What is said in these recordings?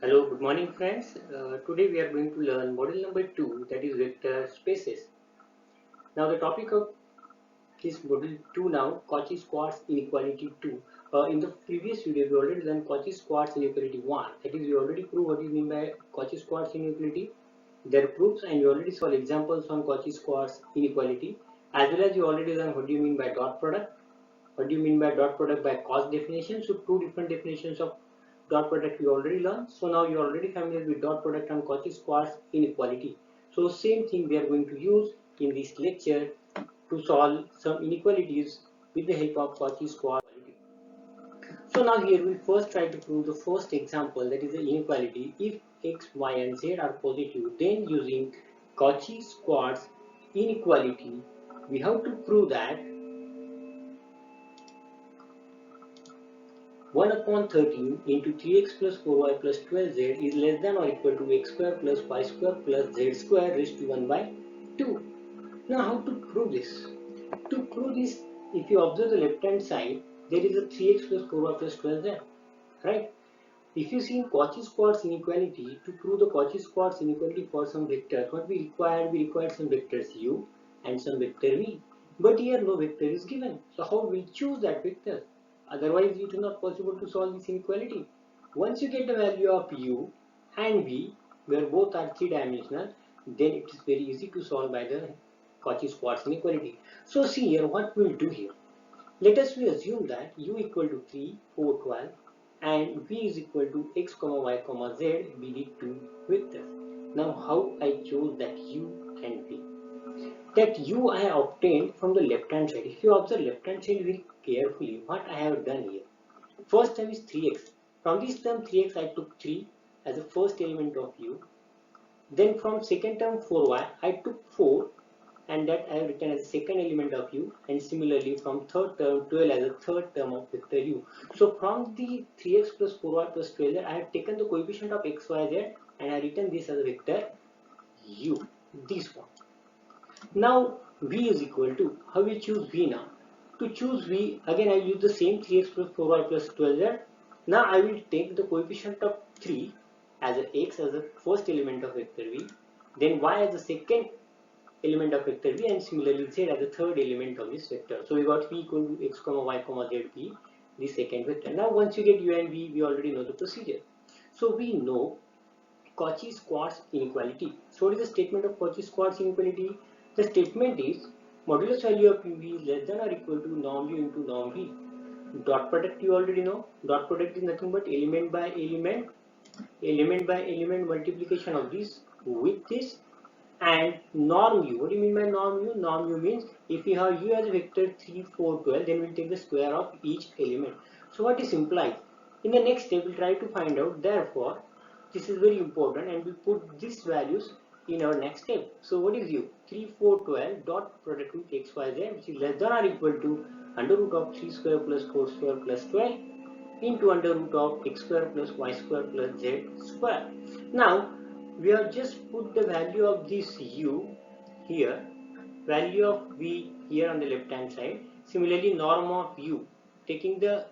Hello, good morning friends. Today we are going to learn module number 2, that is vector spaces. Now the topic of this module 2 now, Cauchy Schwartz inequality 2. In the previous video we already learned Cauchy Schwartz inequality 1. That is, we already proved what we mean by Cauchy Schwartz inequality, their proofs, and we already saw examples on Cauchy Schwartz inequality, as well as we already learned what do you mean by dot product. What do you mean by dot product by cost definition? So two different definitions of dot product we already learned. So now you are already familiar with dot product and Cauchy Schwartz inequality. So same thing we are going to use in this lecture to solve some inequalities with the help of Cauchy Schwartz inequality. So now here we first try to prove the first example, that is the inequality. If x, y and z are positive, then using Cauchy Schwartz inequality we have to prove that 1 upon 13 into 3x plus 4y plus 12z is less than or equal to x square plus y square plus z square raised to 1 by 2. Now how to prove this? To prove this, if you observe the left hand side, there is a 3x plus 4y plus 12z, right? If you see in Cauchy Schwartz inequality, to prove the Cauchy Schwartz inequality for some vectors, what we required some vectors u and some vector v. But here no vector is given. So how we choose that vector? Otherwise it is not possible to solve this inequality. Once you get the value of u and v, where both are three-dimensional, then it is very easy to solve by the Cauchy Schwartz inequality. So see here what we will do here. Let us assume that u equal to 3, 4, 12 and v is equal to x, y, z be the two vectors. Now how I chose that u and v? That u I have obtained from the left hand side. If you observe left hand side very carefully, what I have done here. First term is 3x. From this term 3x I took 3 as the first element of u. Then from second term 4y I took 4 and that I have written as the second element of u, and similarly from third term 12 as a third term of vector u. So from the 3x plus 4y plus 12 I have taken the coefficient of x, y, z and I have written this as a vector u, this one. Now v is equal to, how we choose v now? To choose v, again I will use the same 3x plus 4y plus 12z. Now I will take the coefficient of 3 as a x as the first element of vector v, then y as the second element of vector v, and similarly z as the third element of this vector. So we got v equal to x, y, z be the second vector. Now once you get u and v, we already know the procedure. So we know Cauchy Schwartz inequality. So what is the statement of Cauchy Schwartz inequality? The statement is modulus value of v is less than or equal to norm u into norm v. Dot product you already know. Dot product is nothing but element by element multiplication of this with this, and norm u. What do you mean by norm u? Norm u means if we have u as a vector 3, 4, 12, then we will take the square of each element. So what is implied? In the next step we will try to find out. Therefore this is very important and we put these values in our next step. So what is u? 3, 4, 12 dot product with x, y, z, which is less than or equal to under root of 3 square plus 4 square plus 12 into under root of x square plus y square plus z square. Now we have just put the value of this u here, value of v here on the left hand side. Similarly norm of u, taking the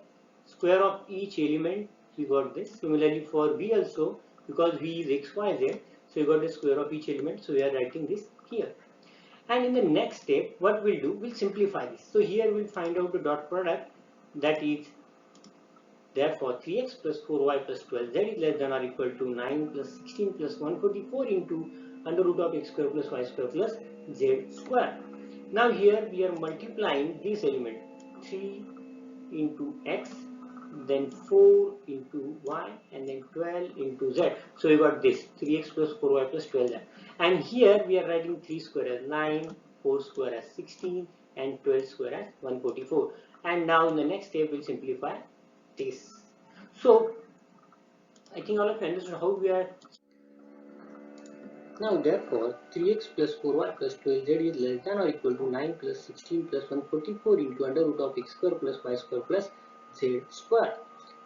square of each element, we got this. Similarly for v also, because v is x, y, z, so we got the square of each element, so we are writing this here. And in the next step what we'll do, we'll simplify this. So here we'll find out the dot product, that is therefore 3x plus 4y plus 12z is less than or equal to 9 plus 16 plus 144 into under root of x square plus y square plus z square. Now here we are multiplying this element, 3 into x, then 4 into y, and then 12 into z. So we got this 3x plus 4y plus 12z. And here we are writing 3 square as 9, 4 square as 16, and 12 square as 144. And now in the next step we'll simplify this. So I think all of you understood how we are. Now therefore 3x plus 4y plus 12z is less than or equal to 9 plus 16 plus 144 into under root of x square plus y square plus z square.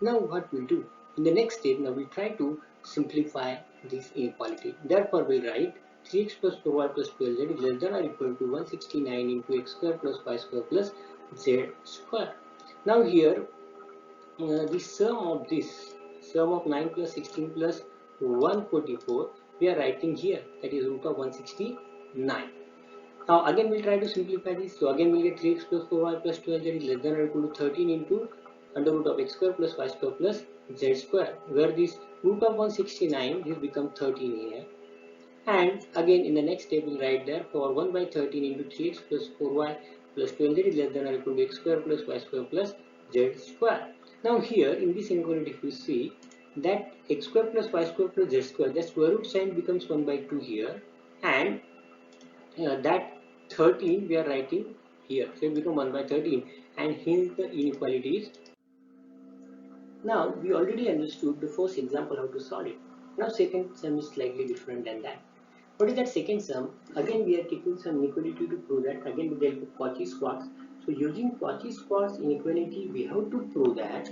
Now what we'll do? In the next step, now we'll try to simplify this inequality. Therefore we'll write 3x plus 4y plus 12z is less than or equal to 169 into x square plus y square plus z square. Now here the sum of 9 plus 16 plus 144 we are writing here, that is root of 169. Now again we'll try to simplify this. So again we'll get 3x plus 4y plus 12 that is less than or equal to 13 into under root of x square plus y square plus z square, where this root of 169 will become 13 here. And again in the next step we'll write there for 1 by 13 into 3x plus 4y plus 12 that is less than or equal to x square plus y square plus z square. Now here in this inequality if you see that x square plus y square plus z square, the square root sign becomes 1 by 2 here, and that 13 we are writing here, so it becomes 1 by 13, and hence the inequality is. Now we already understood the first example how to solve it. Now second sum is slightly different than that. What is that second sum? Again we are taking some inequality to prove that, again with the help of Cauchy Schwartz. So using Cauchy Schwartz inequality we have to prove that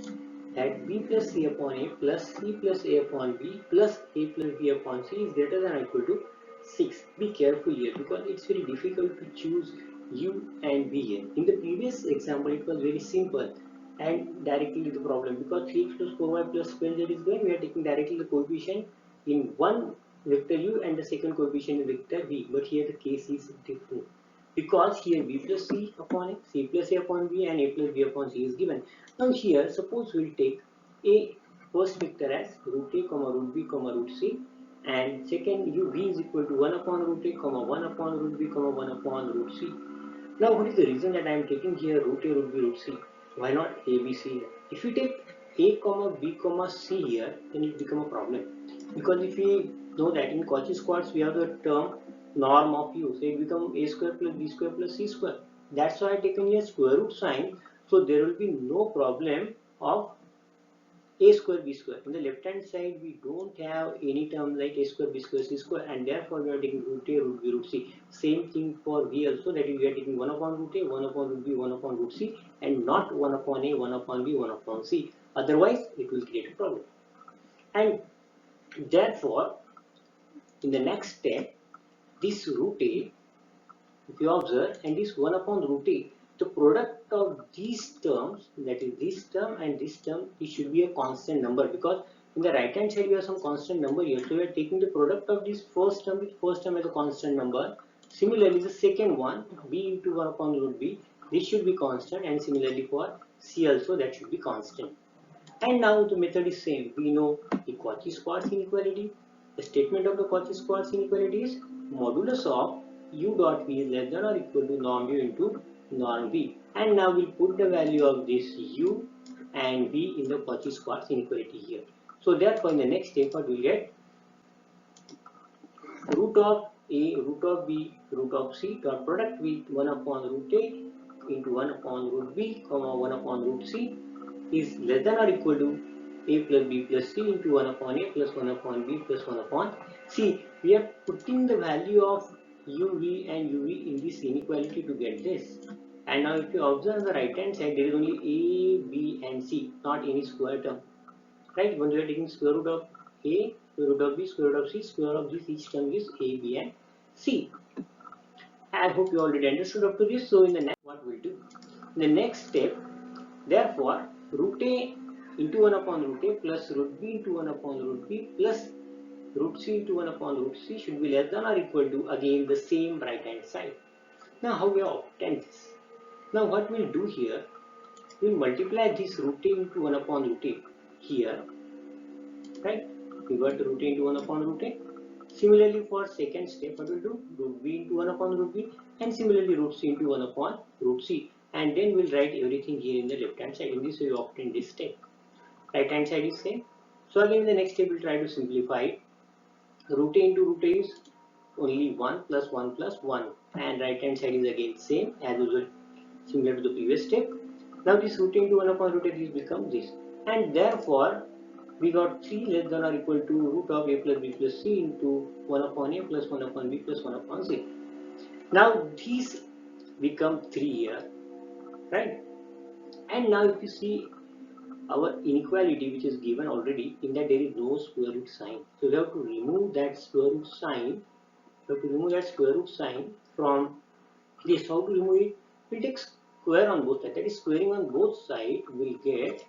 b plus c upon a plus c plus a upon b plus a plus b upon c is greater than or equal to 6. Be careful here because it's very difficult to choose u and v here. In the previous example it was very simple and directly the problem, because 3x plus 4y plus 12 that is going, we are taking directly the coefficient in one vector u and the second coefficient in vector v, but here the case is different because here b plus c upon a, c plus a upon b and a plus b upon c is given. Now here suppose we will take a first vector as root a comma root b comma root c, and second u v is equal to 1 upon root a comma 1 upon root b comma 1 upon root c. Now what is the reason that I am taking here root a, root b, root c? Why not a, b, c here? If you take a comma b comma c here, then it become a problem, because if we know that in Cauchy Schwartz we have the term norm of u, so it become a square plus b square plus c square. That's why I taken here square root sign, so there will be no problem of a square b square. On the left hand side we don't have any term like a square b square c square, and therefore we are taking root a, root b, root c. Same thing for v also, that is we are taking 1 upon root a, 1 upon root b, 1 upon root c, and not 1 upon a, 1 upon b, 1 upon c. Otherwise it will create a problem. And therefore in the next step this root a, if you observe, and this 1 upon root a, the product of these terms, that is this term and this term, it should be a constant number, because in the right hand side we have some constant number here, so we are taking the product of this first term with first term as a constant number. Similarly the second one, b into 1 upon root b, this should be constant, and similarly for c also that should be constant. And now the method is same. We know the Cauchy Schwartz inequality. The statement of the Cauchy Schwartz inequality is modulus of u dot v is less than or equal to norm u into norm v. And now we'll put the value of this u and v in the Cauchy Schwartz inequality here. So therefore in the next step what we'll get root of a, root of b, root of c dot product with 1 upon root a into 1 upon root b comma 1 upon root c is less than or equal to a plus b plus c into 1 upon a plus 1 upon b plus 1 upon c. We are putting the value of uv and uv in this inequality to get this. And now if you observe the right hand side, there is only a, b and c, not any square term. Right? When we are taking square root of a, square root of b, square root of c, square root of this each term is a, b and c. I hope you already understood up to this. So in the next, what we'll do? In the next step, therefore, root a into 1 upon root a plus root b into 1 upon root b plus root c into 1 upon root c should be less than or equal to, again, the same right hand side. Now how we have obtained this? Now what we'll do here, we'll multiply this root a into 1 upon root a here, right? We got root a into 1 upon root a. Similarly for second step, what we'll do? Root b into 1 upon root b, and similarly root c into 1 upon root c. And then we'll write everything here in the left hand side. In this way we obtain this step. Right hand side is same. So again in the next step we'll try to simplify it. Root a into root a is only 1 plus 1 plus 1, and right hand side is again same as usual, similar to the previous step. Now this root a into 1 upon root a, this becomes this, and therefore we got 3 less than or equal to root of a plus b plus c into 1 upon a plus 1 upon b plus 1 upon c. Now these become 3 here, right? And now if you see our inequality which is given already, in that there is no square root sign, so we have to remove that square root sign. We have to remove that square root sign from this. How to remove it? We take square on both sides, that is squaring on both sides will get,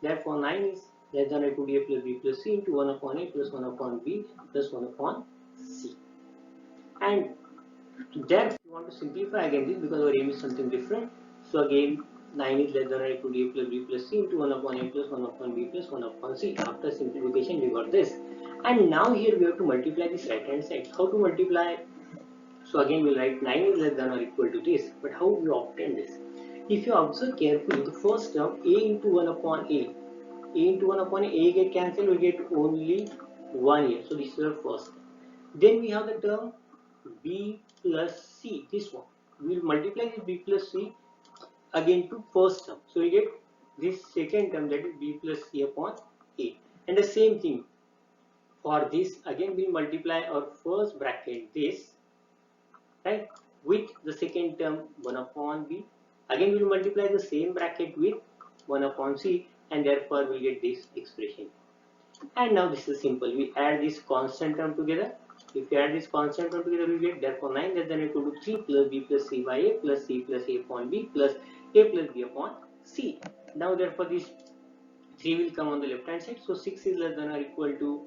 therefore 9 is less than or equal to a plus b plus c into 1 upon a plus 1 upon b plus 1 upon c. And there we want to simplify again this because our aim is something different. So again 9 is less than or equal to a plus b plus c into 1 upon a plus 1 upon b plus 1 upon c. After simplification we got this. And now here we have to multiply this right hand side. How to multiply? So again we'll write 9 is less than or equal to this. But how we obtain this? If you observe carefully, the first term a into 1 upon a into 1 upon a get cancelled, we get only 1 here. So this is our first term. Then we have the term b plus c, this one. We will multiply this b plus c again to first term. So we get this second term, that is b plus c upon a. And the same thing for this, again we will multiply our first bracket this, right, with the second term 1 upon b. Again we will multiply the same bracket with 1 upon c, and therefore we will get this expression. And now this is simple. We add this constant term together. If we add this constant term together, we get therefore 9 less than or equal to 3 plus b plus c by a plus c plus a upon b plus a plus b upon c. Now therefore this 3 will come on the left hand side. So 6 is less than or equal to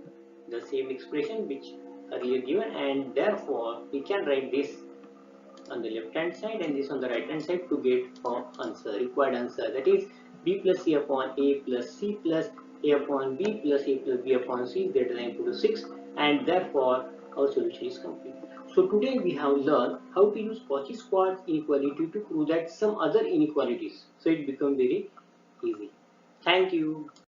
the same expression which earlier given, and therefore we can write this on the left hand side and this on the right hand side to get our answer, required answer, that is b plus c upon a plus c plus a upon b plus a plus b upon c greater than or equal to 6, and therefore our solution is complete. So today we have learned how to use Cauchy Schwartz inequality to prove that some other inequalities. So it becomes very easy. Thank you.